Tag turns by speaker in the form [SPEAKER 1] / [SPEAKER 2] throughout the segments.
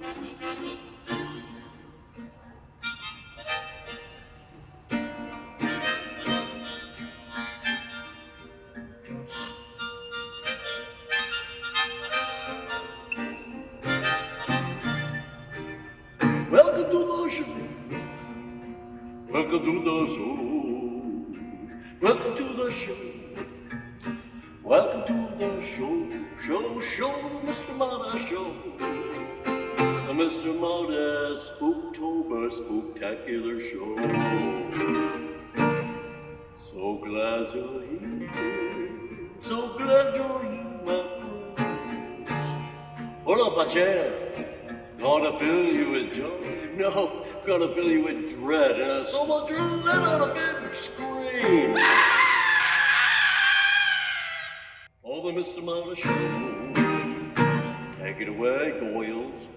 [SPEAKER 1] Welcome to the show. Welcome to the show. Welcome to the show. Welcome to the show. Show, Mr. Marty Show. The Mr. Marty SpoOktober Spooktacular Show. So glad you're here. So glad you're here, my friend. Hold up, my chair. Gonna fill you with joy, no, gonna fill you with dread, and so much you'll let out a big scream. Oh, the Mr. Marty Show, take it away, Goyles.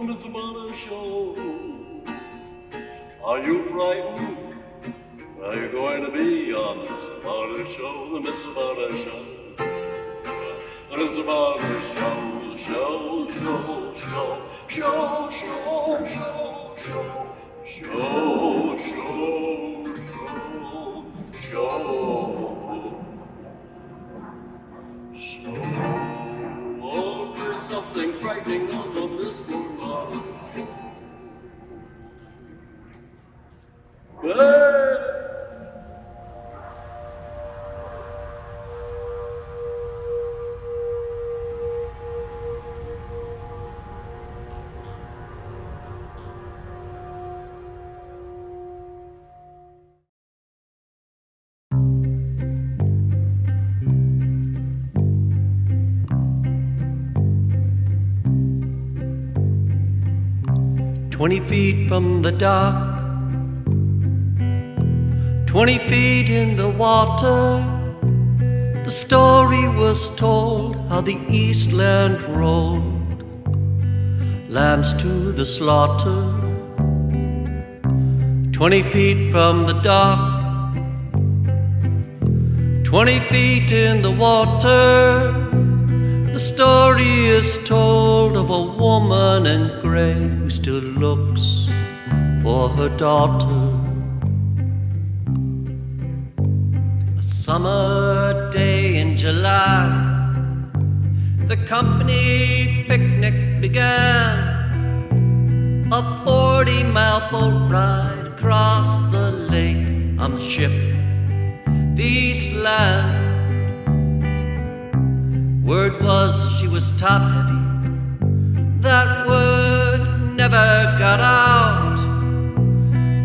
[SPEAKER 1] Mr. Marty Show. Are you frightened? Are you going to be on the Mr. Marty Show? The Mr. Marty Show. The Mr. Marty Show. Show. Oh, there's something frightening on the Mr. Marty Show. But
[SPEAKER 2] 20 feet from the dock, 20 feet in the water, the story was told how the Eastland rolled lambs to the slaughter. 20 feet from the dock, 20 feet in the water, the story is told of a woman in gray who still looks for her daughter. A summer day in July, the company picnic began. A 40-mile boat ride across the lake on the ship, the Eastland. Word was she was top heavy. That word never got out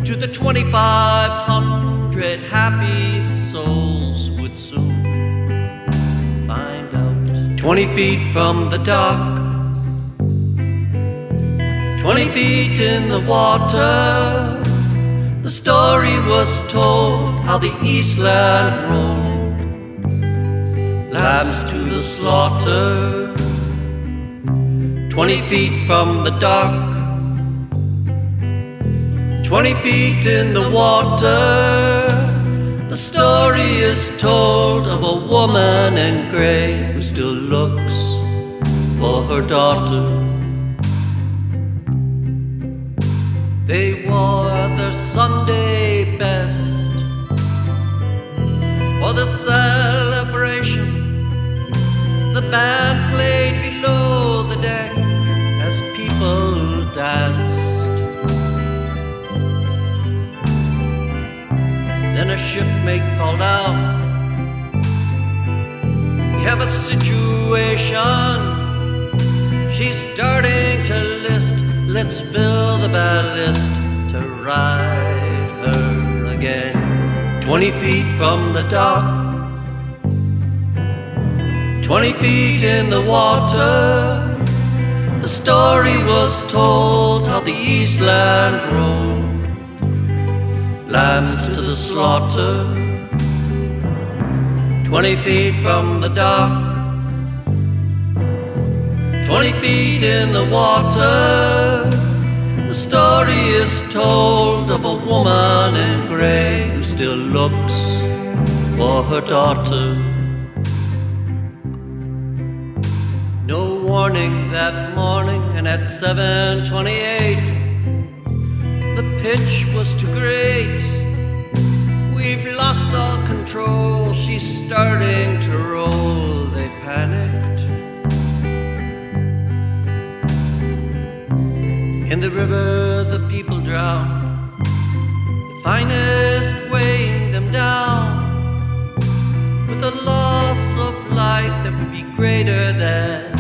[SPEAKER 2] to the 2,500 happy souls would soon find out. 20 feet from the dock, 20 feet in the water, the story was told how the Eastland rolled lambs to the slaughter. 20 feet from the dock, 20 feet in the water, the story is told of a woman in gray who still looks for her daughter. They wore their Sunday best for the celebration. The band played below the deck as people danced. Then a shipmate called out, "We have a situation. She's starting to list. Let's fill the ballast to ride her again." 20 feet from the dock, 20 feet in the water, the story was told how the Eastland rode lambs to the slaughter. 20 feet from the dock, 20 feet in the water, the story is told of a woman in gray who still looks for her daughter. No warning that morning, and at 7:28 the pitch was too great. We've lost all control, she's starting to roll, they panicked. In the river the people drown, the finest weighing them down, with a loss of life that would be greater than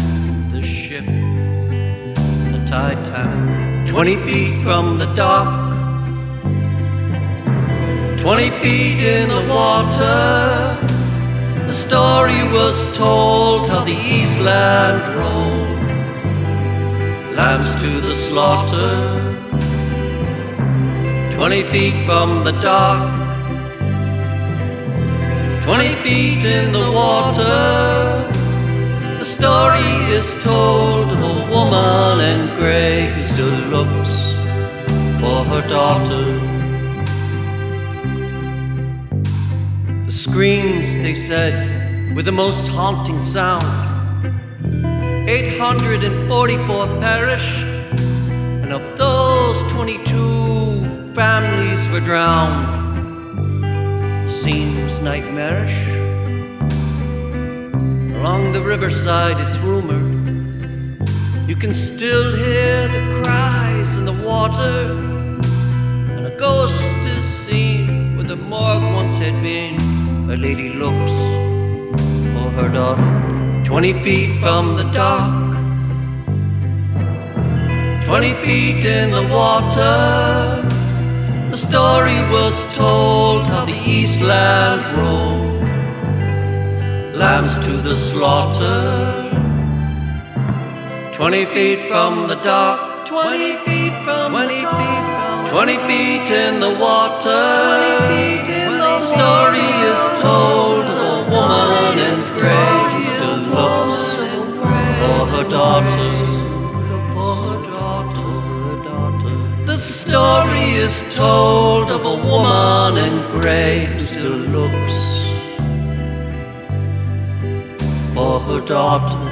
[SPEAKER 2] the ship, the Titanic. 20 feet from the dock, 20 feet in the water, the story was told how the Eastland rolled lambs to the slaughter. 20 feet from the dock, 20 feet in the water, the story is told of a woman in gray who still looks for her daughter. The screams, they said, were the most haunting sound. 844 perished, and of those 22 families were drowned. The scene was nightmarish. Along the riverside, it's rumored, you can still hear the cries in the water, and a ghost is seen where the morgue once had been. A lady looks for her daughter. 20 feet from the dock, 20 feet in the water, the story was told how the Eastland rolled lambs to the slaughter. 20 feet from the dock, 20 feet from the dock, 20 feet in the water, 20 feet in the story is told of a woman in gray who still looks for her daughter. The story is told of a woman in gray who still looks for her daughter.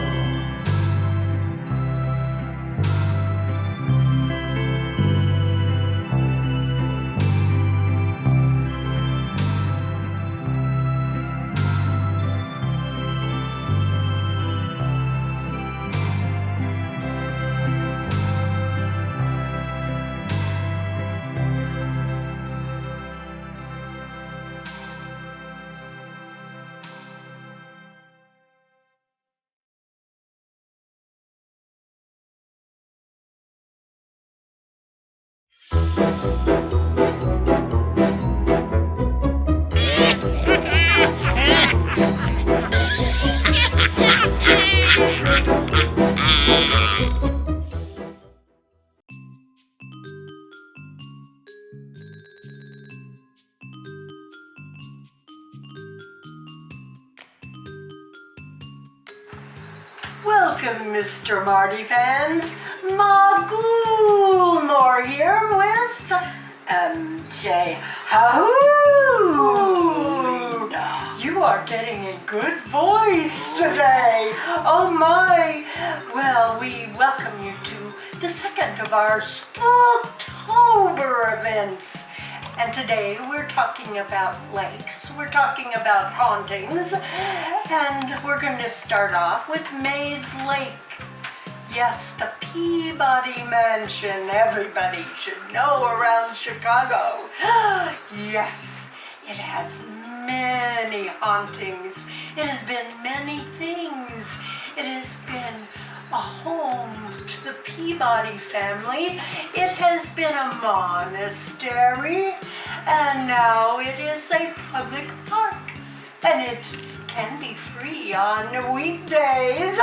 [SPEAKER 3] Welcome, Mr. Marty fans. Ma Ghoulmore here with MJ. Hoo! You are getting a good voice today. Oh my! Well, we welcome you to the second of our SpoOktober events. And today we're talking about lakes, we're talking about hauntings, and we're going to start off with Mayslake. Yes, the Peabody Mansion, everybody should know around Chicago. Yes, it has many hauntings. It has been many things. It has been a home to the Peabody family. It has been a monastery, and now it is a public park. And it can be free on weekdays.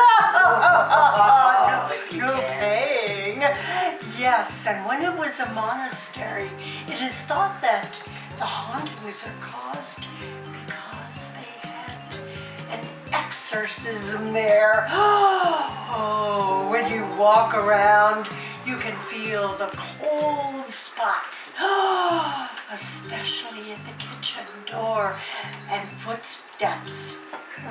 [SPEAKER 3] No paying. Yes, and when it was a monastery, it is thought that the hauntings are caused because they had an exorcism there. Oh, when you walk around, you can feel the cold spots, especially at the kitchen door, and footsteps,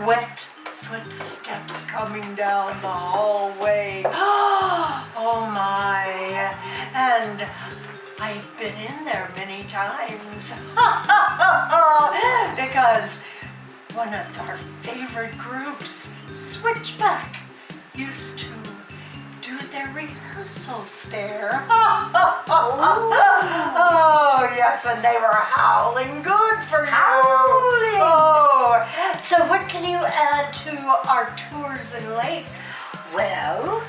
[SPEAKER 3] wet footsteps coming down the hallway. Oh my, and I've been in there many times because one of our favorite groups, Switchback, used to do their rehearsals there. Oh, yes, and they were howling good for you. Howling! Oh, so what can you add to our tours and lakes?
[SPEAKER 4] Well,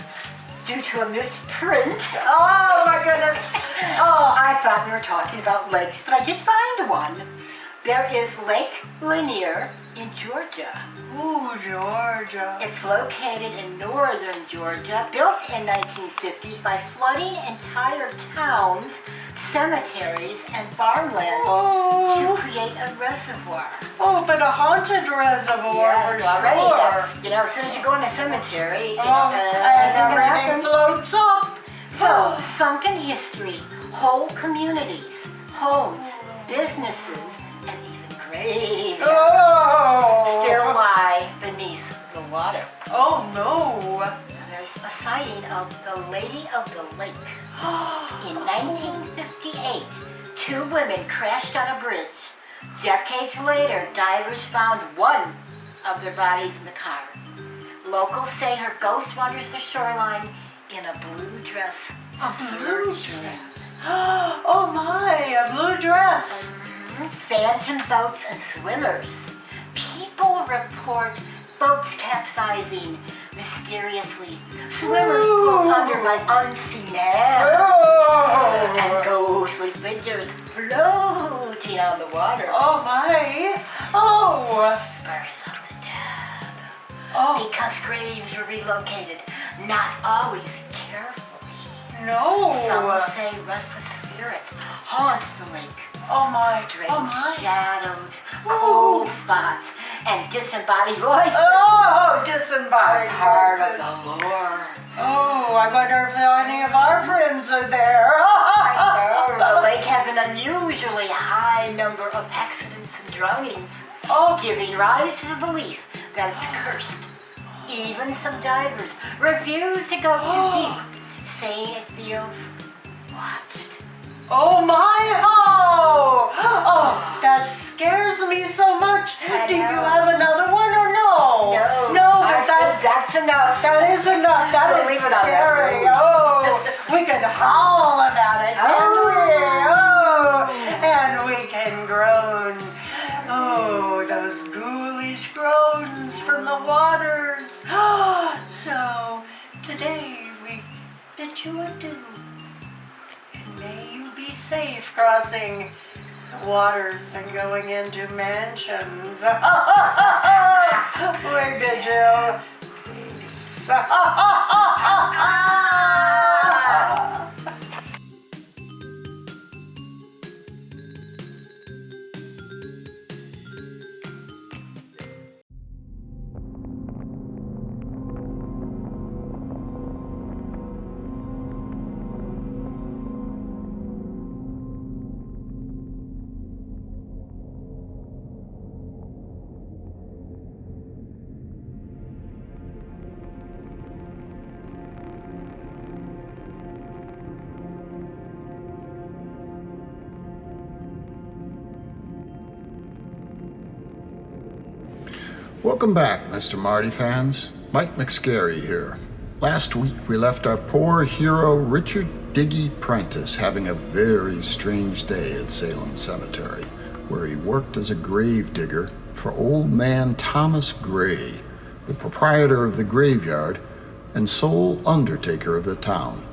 [SPEAKER 4] due to a misprint.
[SPEAKER 3] Oh, my goodness.
[SPEAKER 4] Oh, I thought we were talking about lakes, but I did find one. There is Lake Lanier in Georgia.
[SPEAKER 3] Ooh, Georgia.
[SPEAKER 4] It's located in northern Georgia, built in 1950s by flooding entire towns, cemeteries, and farmland to create a reservoir.
[SPEAKER 3] Oh, but a haunted reservoir
[SPEAKER 4] Yes,
[SPEAKER 3] for
[SPEAKER 4] already
[SPEAKER 3] sure.
[SPEAKER 4] that's, as soon as you go in a cemetery,
[SPEAKER 3] And everything floats up.
[SPEAKER 4] So, sunken history, whole communities, homes, businesses, and even graveyards still lie beneath the water.
[SPEAKER 3] Oh no.
[SPEAKER 4] And there's a sighting of the Lady of the Lake. In 1958, 2 women crashed on a bridge. Decades later, divers found one of their bodies in the car. Locals say her ghost wanders the shoreline in a blue dress.
[SPEAKER 3] A blue dress. Oh my, a blue dress.
[SPEAKER 4] Phantom boats and swimmers. People report boats capsizing mysteriously. Swimmers pulled under by unseen hands. And ghostly figures floating on the water.
[SPEAKER 3] Oh my. Oh.
[SPEAKER 4] Spurs of the dead.
[SPEAKER 3] Oh.
[SPEAKER 4] Because graves were relocated, not always carefully.
[SPEAKER 3] No.
[SPEAKER 4] Some say restless spirits haunt the lake.
[SPEAKER 3] Oh my.
[SPEAKER 4] Strange
[SPEAKER 3] Oh my.
[SPEAKER 4] shadows, cold spots, and disembodied voices
[SPEAKER 3] Oh,
[SPEAKER 4] are
[SPEAKER 3] disembodied
[SPEAKER 4] part of
[SPEAKER 3] voices.
[SPEAKER 4] the lore.
[SPEAKER 3] Oh, I wonder if any of our friends are there.
[SPEAKER 4] The lake has an unusually high number of accidents and drownings, giving rise to the belief that it's cursed. Even some divers refuse to go too deep, saying it feels watched.
[SPEAKER 3] Oh my! Oh, that scares me so much. Do you have another one or no?
[SPEAKER 4] No,
[SPEAKER 3] but
[SPEAKER 4] that's enough.
[SPEAKER 3] That is enough. That
[SPEAKER 4] We'll
[SPEAKER 3] is
[SPEAKER 4] leave it on that
[SPEAKER 3] scary.
[SPEAKER 4] note.
[SPEAKER 3] Oh, we can howl about it, can't we? Oh, and we can groan. Oh, those ghoulish groans from the waters. So today we bid you adieu. And may you be safe crossing the waters and going into mansions. We bid you peace.
[SPEAKER 5] Welcome back, Mr. Marty fans. Mike McScary here. Last week we left our poor hero Richard Diggy Prentice having a very strange day at Salem Cemetery, where he worked as a grave digger for old man Thomas Gray, the proprietor of the graveyard and sole undertaker of the town.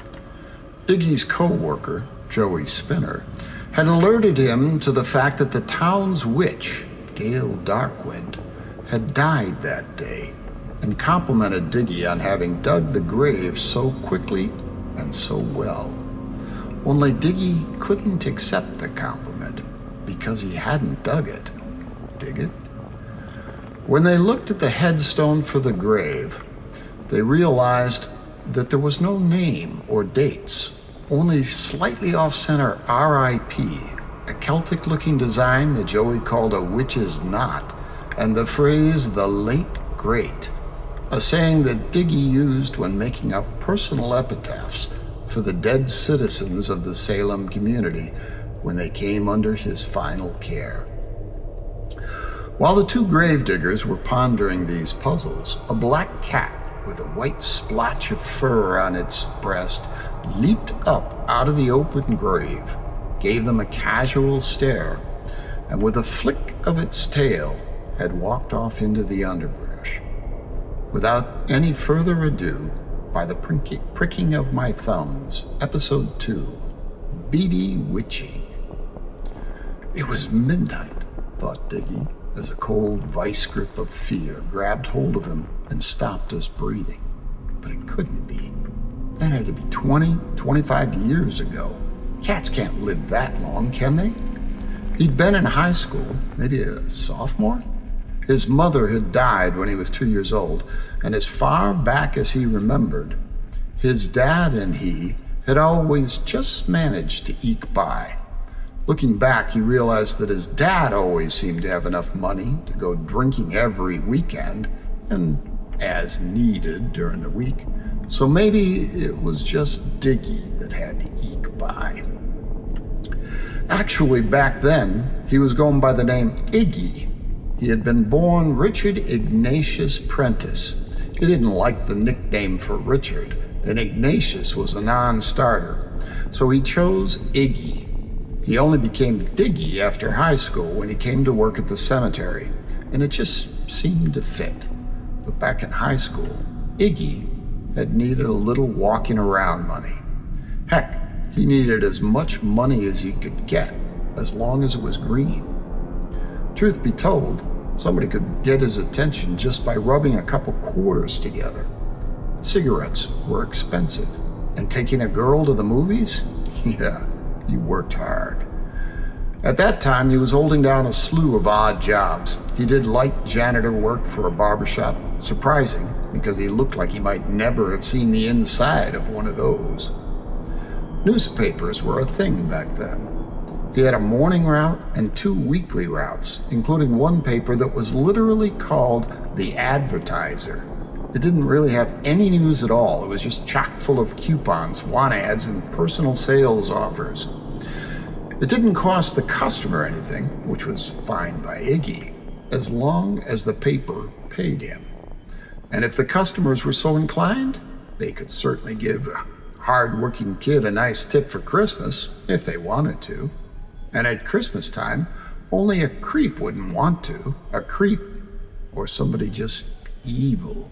[SPEAKER 5] Diggy's co-worker, Joey Spinner, had alerted him to the fact that the town's witch, Gail Darkwind, had died that day and complimented Diggy on having dug the grave so quickly and so well. Only Diggy couldn't accept the compliment because he hadn't dug it. Dig it? When they looked at the headstone for the grave, they realized that there was no name or dates, only slightly off-center R.I.P., a Celtic-looking design that Joey called a witch's knot, and the phrase, "the late great," a saying that Diggy used when making up personal epitaphs for the dead citizens of the Salem community when they came under his final care. While the two gravediggers were pondering these puzzles, a black cat with a white splotch of fur on its breast leaped up out of the open grave, gave them a casual stare, and with a flick of its tail had walked off into the underbrush. Without any further ado, by the pricking of my thumbs, Episode 2, BB Witching. It was midnight, thought Diggy, as a cold vice grip of fear grabbed hold of him and stopped his breathing. But it couldn't be. That had to be 25 years ago. Cats can't live that long, can they? He'd been in high school, maybe a sophomore? His mother had died when he was 2 years old, and as far back as he remembered, his dad and he had always just managed to eke by. Looking back, he realized that his dad always seemed to have enough money to go drinking every weekend, and as needed during the week. So maybe it was just Diggy that had to eke by. Actually, back then, he was going by the name Iggy. He had been born Richard Ignatius Prentice. He didn't like the nickname for Richard, and Ignatius was a non-starter, so he chose Iggy. He only became Diggy after high school when he came to work at the cemetery, and it just seemed to fit. But back in high school, Iggy had needed a little walking around money. Heck, he needed as much money as he could get, as long as it was green. Truth be told, somebody could get his attention just by rubbing a couple quarters together. Cigarettes were expensive, and taking a girl to the movies? Yeah, he worked hard. At that time, he was holding down a slew of odd jobs. He did light janitor work for a barbershop, surprising because he looked like he might never have seen the inside of one of those. Newspapers were a thing back then. He had a morning route and 2 weekly routes, including one paper that was literally called The Advertiser. It didn't really have any news at all. It was just chock full of coupons, want ads, and personal sales offers. It didn't cost the customer anything, which was fine by Iggy, as long as the paper paid him. And if the customers were so inclined, they could certainly give a hard-working kid a nice tip for Christmas, if they wanted to. And at Christmas time, only a creep wouldn't want to. A creep, or somebody just evil.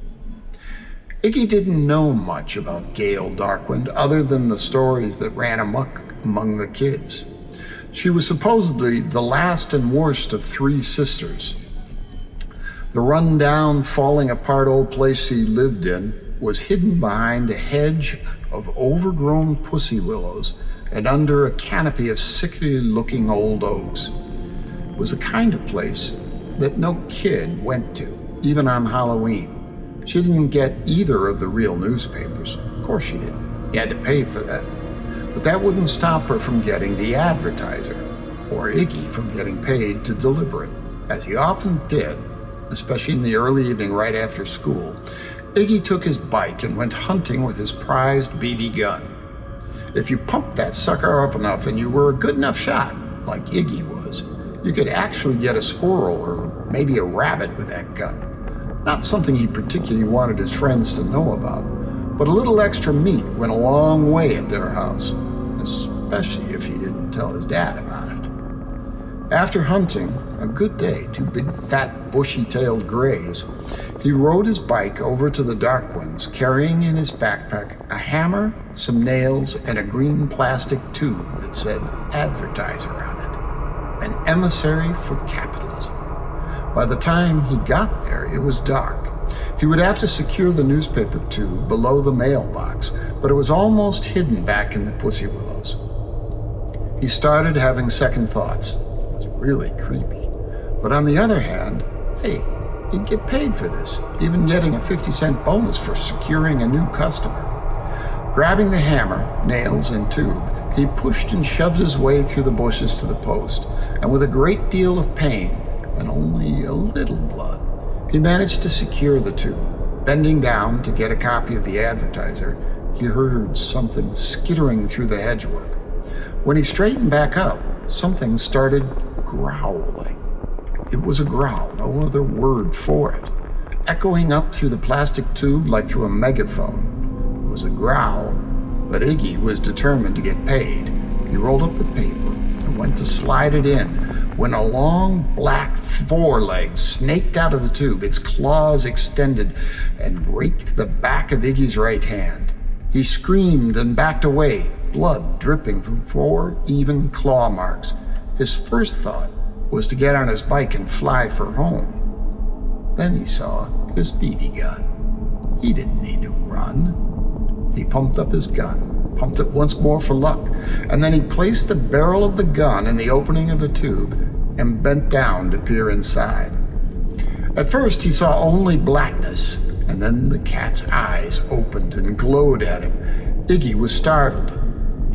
[SPEAKER 5] Iggy didn't know much about Gail Darkwind other than the stories that ran amok among the kids. She was supposedly the last and worst of 3 sisters. The run-down, falling-apart old place she lived in was hidden behind a hedge of overgrown pussy willows and under a canopy of sickly-looking old oaks. It was the kind of place that no kid went to, even on Halloween. She didn't get either of the real newspapers. Of course she didn't. You had to pay for that. But that wouldn't stop her from getting the Advertiser, or Iggy from getting paid to deliver it, as he often did, especially in the early evening right after school. Iggy took his bike and went hunting with his prized BB gun. If you pumped that sucker up enough and you were a good enough shot, like Iggy was, you could actually get a squirrel or maybe a rabbit with that gun. Not something he particularly wanted his friends to know about, but a little extra meat went a long way at their house, especially if he didn't tell his dad about it. After hunting a good day 2 big, fat, bushy-tailed grays, he rode his bike over to the Darkwinds, carrying in his backpack a hammer, some nails, and a green plastic tube that said Advertiser on it. An emissary for capitalism. By the time he got there, it was dark. He would have to secure the newspaper tube below the mailbox, but it was almost hidden back in the pussy willows. He started having second thoughts. It was really creepy. But on the other hand, hey, he'd get paid for this, even getting a 50-cent bonus for securing a new customer. Grabbing the hammer, nails, and tube, he pushed and shoved his way through the bushes to the post, and with a great deal of pain and only a little blood, he managed to secure the tube. Bending down to get a copy of the advertiser, he heard something skittering through the hedgework. When he straightened back up, something started growling. It was a growl, no other word for it, echoing up through the plastic tube like through a megaphone. It was a growl, but Iggy was determined to get paid. He rolled up the paper and went to slide it in when a long black foreleg snaked out of the tube, its claws extended, and raked the back of Iggy's right hand. He screamed and backed away, blood dripping from 4 even claw marks. His first thought was to get on his bike and fly for home. Then he saw his BB gun. He didn't need to run. He pumped up his gun, pumped it once more for luck, and then he placed the barrel of the gun in the opening of the tube and bent down to peer inside. At first he saw only blackness, and then the cat's eyes opened and glowed at him. Iggy was startled.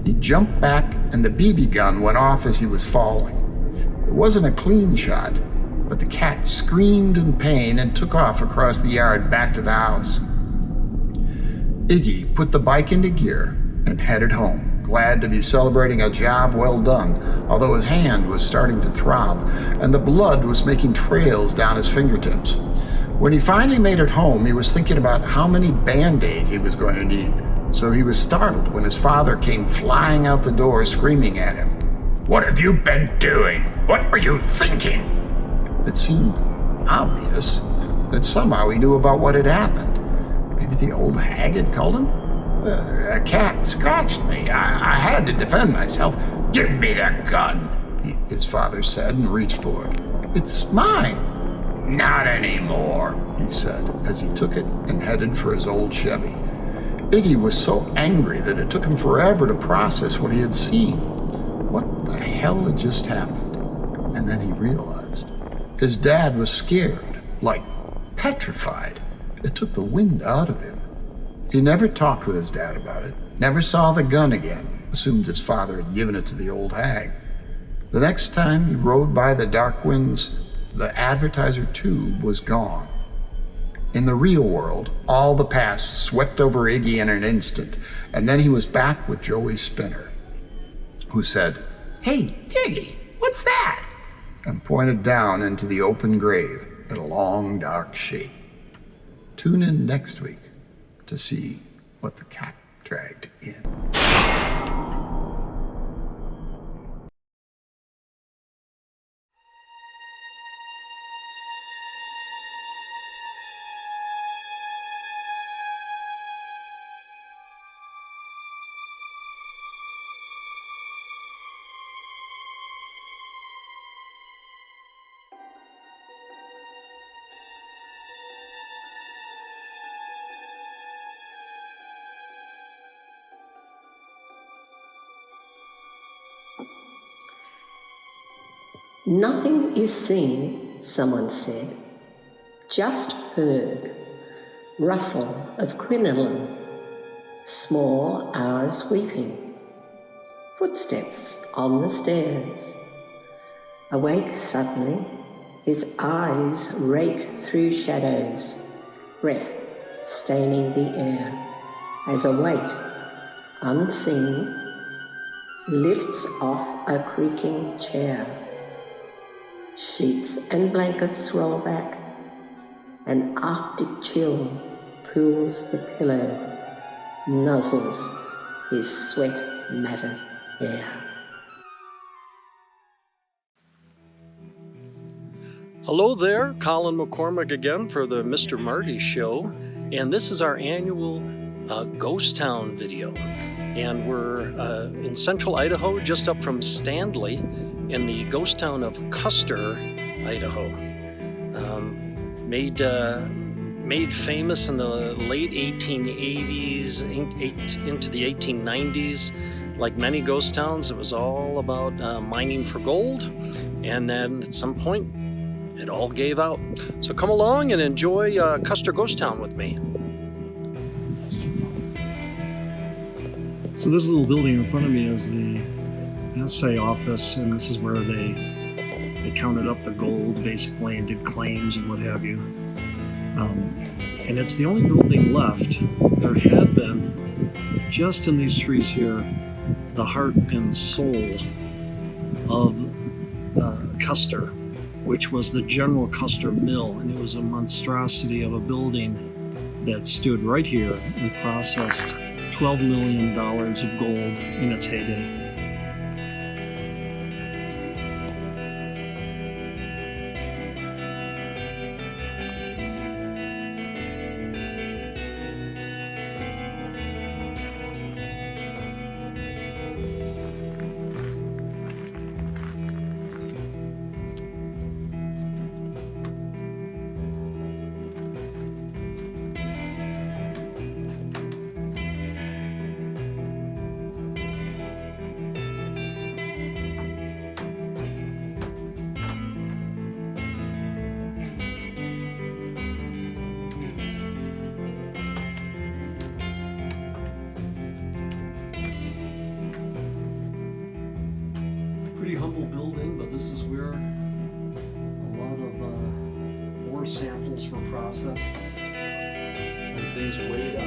[SPEAKER 5] He jumped back, and the BB gun went off as he was falling. It wasn't a clean shot, but the cat screamed in pain and took off across the yard back to the house. Iggy put the bike into gear and headed home, glad to be celebrating a job well done, although his hand was starting to throb, and the blood was making trails down his fingertips. When he finally made it home, he was thinking about how many Band-Aids he was going to need, so he was startled when his father came flying out the door screaming at him.
[SPEAKER 6] "What have you been doing? What were you thinking?"
[SPEAKER 5] It seemed obvious that somehow he knew about what had happened. Maybe the old hag had called him? A cat scratched me. I had to defend myself.
[SPEAKER 6] "Give me that gun."
[SPEAKER 5] His father said and reached for it. "It's mine."
[SPEAKER 6] "Not anymore,"
[SPEAKER 5] he said as he took it and headed for his old Chevy. Iggy was so angry that it took him forever to process what he had seen. What the hell had just happened? And then he realized. His dad was scared, like petrified. It took the wind out of him. He never talked with his dad about it, never saw the gun again, assumed his father had given it to the old hag. The next time he rode by the dark winds, the advertiser tube was gone. In the real world, all the past swept over Iggy in an instant, and then he was back with Joey Spinner, who said, "Hey, Diggy, what's that?" and pointed down into the open grave at a long, dark shape. Tune in next week to see what the cat dragged in.
[SPEAKER 7] Nothing is seen, someone said, just heard. Rustle of crinoline, small hours weeping, footsteps on the stairs. Awake suddenly, his eyes rake through shadows, breath staining the air, as a weight, unseen, lifts off a creaking chair. Sheets and blankets roll back, an arctic chill pools the pillow, nuzzles his sweat-matted hair.
[SPEAKER 8] Hello there, Colin McCormick again for the Mr. Marty Show, and this is our annual Ghost Town video. And we're in central Idaho, just up from Stanley, in the Ghost Town of Custer, Idaho. made famous in the late 1880s into the 1890s. Like many ghost towns, it was all about mining for gold, and then at some point it all gave out. So come along and enjoy Custer Ghost Town with me.
[SPEAKER 9] So this little building in front of me is the assay office, and this is where they counted up the gold basically and did claims and what have you. And it's the only building left. There had been, just in these trees here, the heart and soul of Custer, which was the General Custer Mill, and it was a monstrosity of a building that stood right here and processed $12 million of gold in its heyday. Pretty humble building, but this is where a lot of ore samples were processed and things weighed up.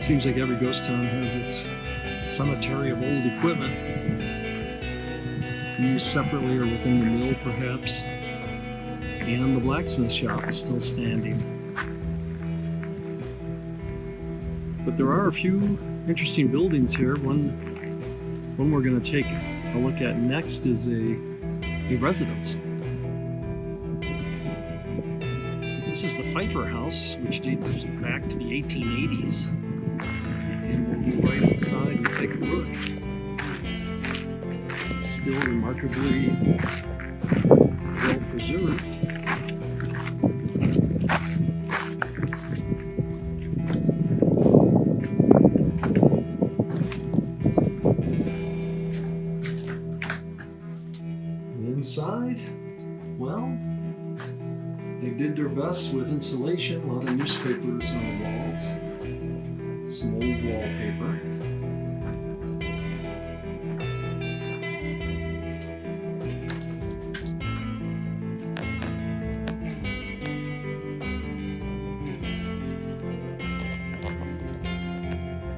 [SPEAKER 9] Seems like every ghost town has its cemetery of old equipment, used separately or within the mill perhaps, and the blacksmith shop is still standing. But there are a few interesting buildings here. One we're going to take a look at next is a residence. This is the Pfeiffer House, which dates back to the 1880s. And we'll go right inside and take a look. Still remarkably well preserved. Inside, well, they did their best with insulation, a lot of newspapers on the walls, some old wallpaper.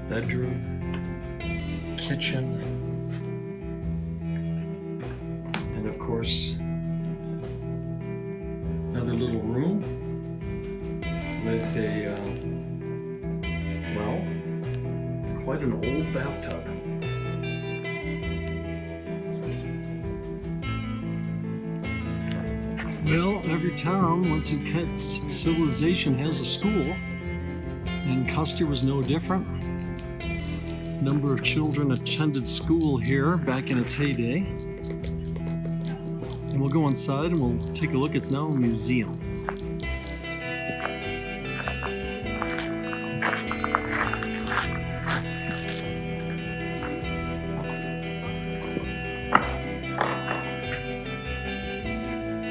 [SPEAKER 9] Bedroom, kitchen, and of course, another little room with a, well, quite an old bathtub. Well, every town, once it gets civilization, has a school, and Custer was no different. Number of children attended school here back in its heyday. And we'll go inside and we'll take a look. It's now a museum.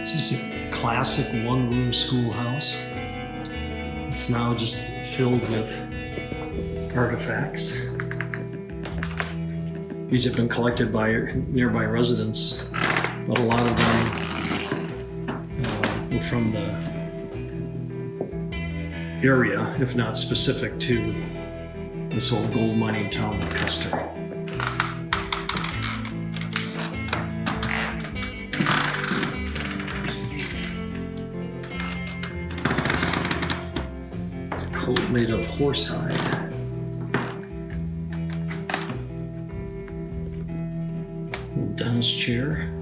[SPEAKER 9] It's just a classic one-room schoolhouse. It's now just filled with artifacts. These have been collected by nearby residents, but a lot of them were from the area, if not specific to this old gold mining town of Custer. A coat made of horsehide. Dentist chair.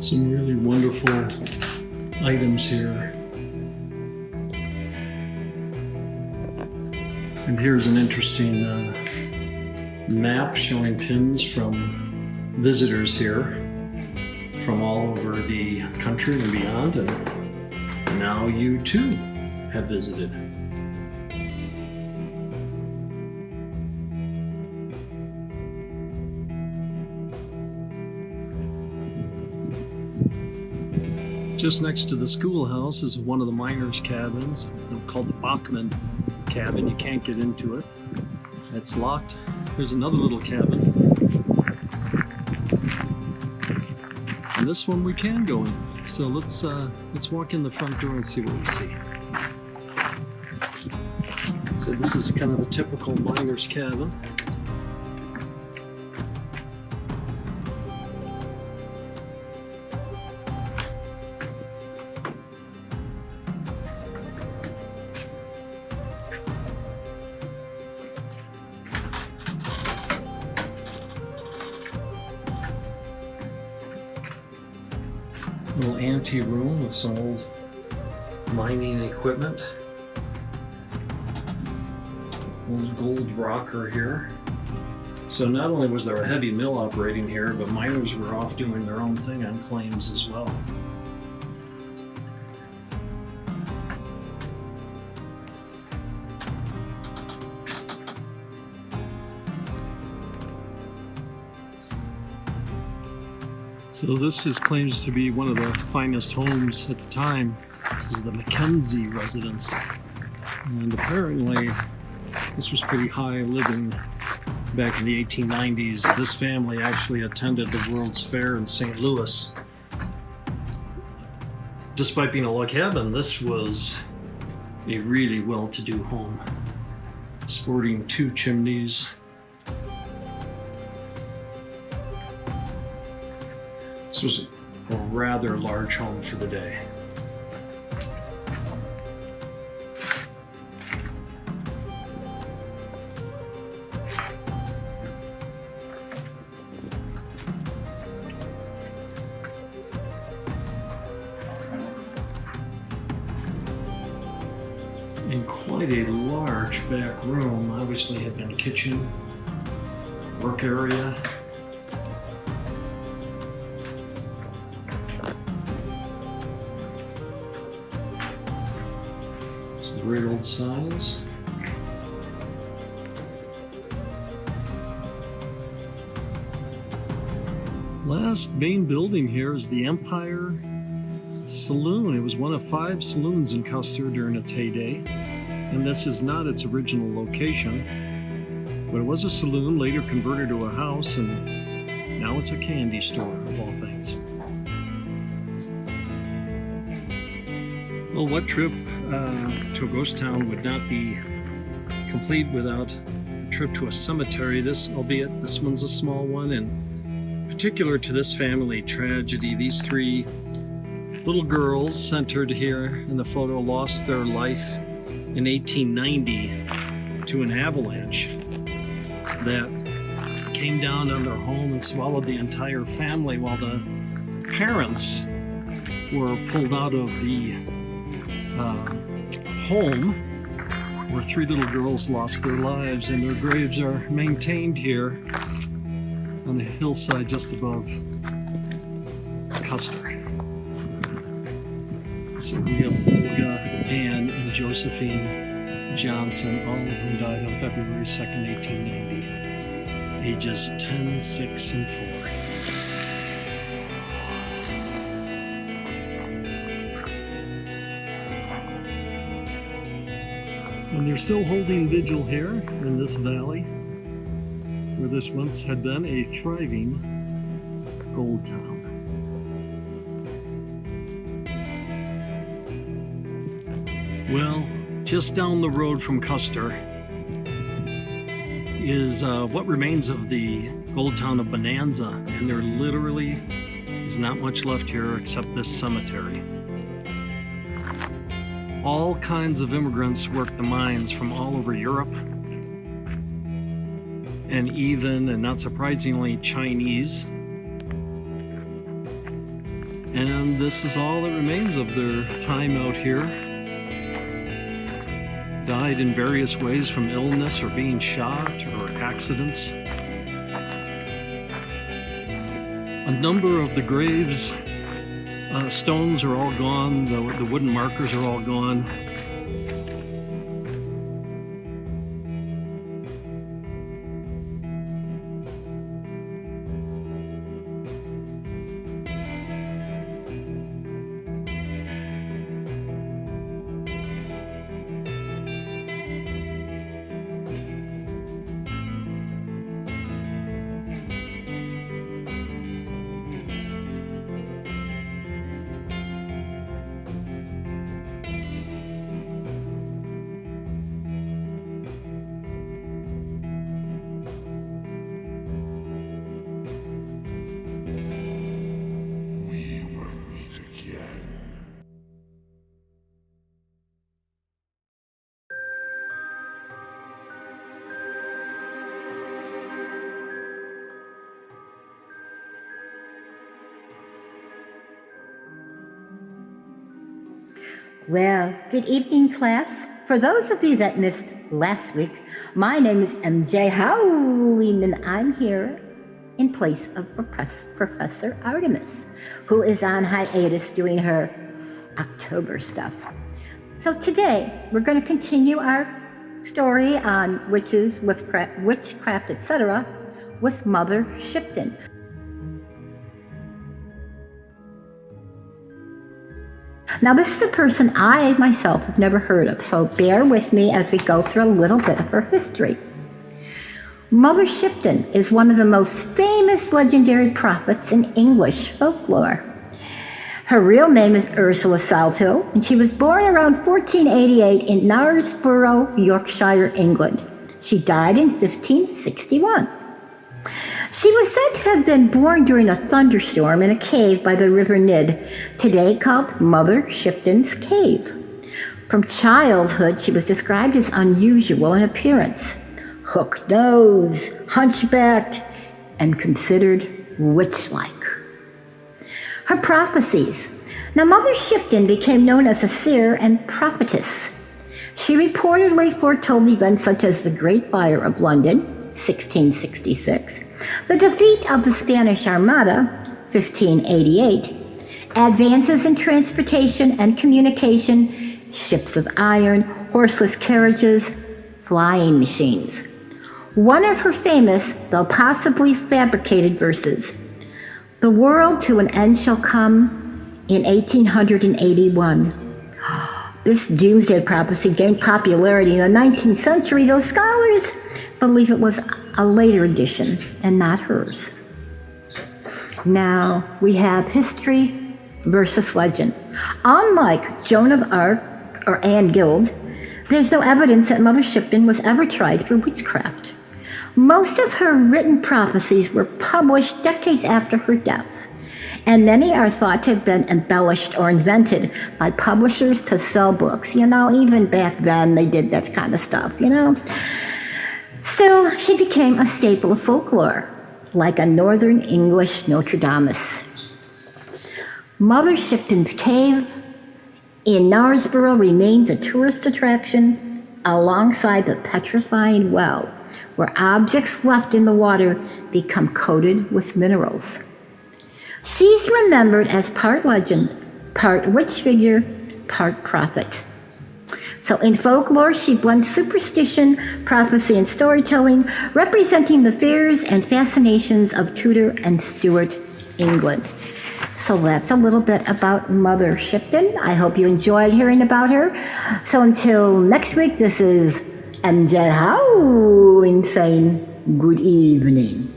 [SPEAKER 9] Some really wonderful items here. And here's an interesting map showing pins from visitors here from all over the country and beyond, and now you too have visited. Just next to the schoolhouse is one of the miners' cabins called the Bachman cabin. You can't get into it. It's locked. There's another little cabin. And this one we can go in. So let's walk in the front door and see what we see. So this is kind of a typical miner's cabin. Little ante room with some old mining equipment. Old gold rocker here. So not only was there a heavy mill operating here, but miners were off doing their own thing on claims as well. So this claims to be one of the finest homes at the time. This is the Mackenzie residence. And apparently this was pretty high living back in the 1890s. This family actually attended the World's Fair in St. Louis. Despite being a log cabin, this was a really well-to-do home, sporting 2 chimneys. This was a rather large home for the day. And quite a large back room. Obviously had been kitchen, work area. Great old signs. Last main building here is the Empire Saloon. It was one of 5 saloons in Custer during its heyday, and this is not its original location, but it was a saloon, later converted to a house, and now it's a candy store of all things. Well, what trip to a ghost town would not be complete without a trip to a cemetery? Albeit this one's a small one, and particular to this family tragedy. These 3 little girls centered here in the photo lost their life in 1890 to an avalanche that came down on their home and swallowed the entire family, while the parents were pulled out of the home, where 3 little girls lost their lives, and their graves are maintained here on the hillside just above Custer. So we have Olga, Ann, and Josephine Johnson, all of whom died on February 2nd, 1890, ages 10, 6, and 4. And they're still holding vigil here in this valley, where this once had been a thriving gold town. Well, just down the road from Custer is what remains of the gold town of Bonanza, and there literally is not much left here except this cemetery. All kinds of immigrants worked the mines from all over Europe, and even, and not surprisingly, Chinese. And this is all that remains of their time out here. Died in various ways from illness or being shot or accidents. A number of the graves, stones are all gone, the wooden markers are all gone.
[SPEAKER 4] Well, good evening, class. For those of you that missed last week, my name is MJ Howling, and I'm here in place of Professor Artemis, who is on hiatus doing her October stuff. So today, we're going to continue our story on witches, witchcraft, etc. with Mother Shipton. Now, this is a person I myself have never heard of, so bear with me as we go through a little bit of her history. Mother Shipton is one of the most famous legendary prophets in English folklore. Her real name is Ursula Salthill, and she was born around 1488 in Knaresborough, Yorkshire, England. She died in 1561. She was said to have been born during a thunderstorm in a cave by the River Nid, today called Mother Shipton's Cave. From childhood, she was described as unusual in appearance, hooked nose, hunchbacked, and considered witch-like. Her prophecies. Now, Mother Shipton became known as a seer and prophetess. She reportedly foretold events such as the Great Fire of London, 1666, the defeat of the Spanish Armada, 1588, advances in transportation and communication, ships of iron, horseless carriages, flying machines. One of her famous, though possibly fabricated verses, "The world to an end shall come in 1881. This doomsday prophecy gained popularity in the 19th century, though scholars believe it was a later edition and not hers. Now we have history versus legend. Unlike Joan of Arc or Anne Guild, there's no evidence that Mother Shipton was ever tried for witchcraft. Most of her written prophecies were published decades after her death, and many are thought to have been embellished or invented by publishers to sell books. You know, even back then they did that kind of stuff, you know. Still, she became a staple of folklore, like a northern English Notre Dame. Mother Shipton's Cave in Knaresborough remains a tourist attraction alongside the petrifying well, where objects left in the water become coated with minerals. She's remembered as part legend, part witch figure, part prophet. So in folklore, she blends superstition, prophecy, and storytelling, representing the fears and fascinations of Tudor and Stuart England. So that's a little bit about Mother Shipton. I hope you enjoyed hearing about her. So until next week, this is MJ Howling saying good evening.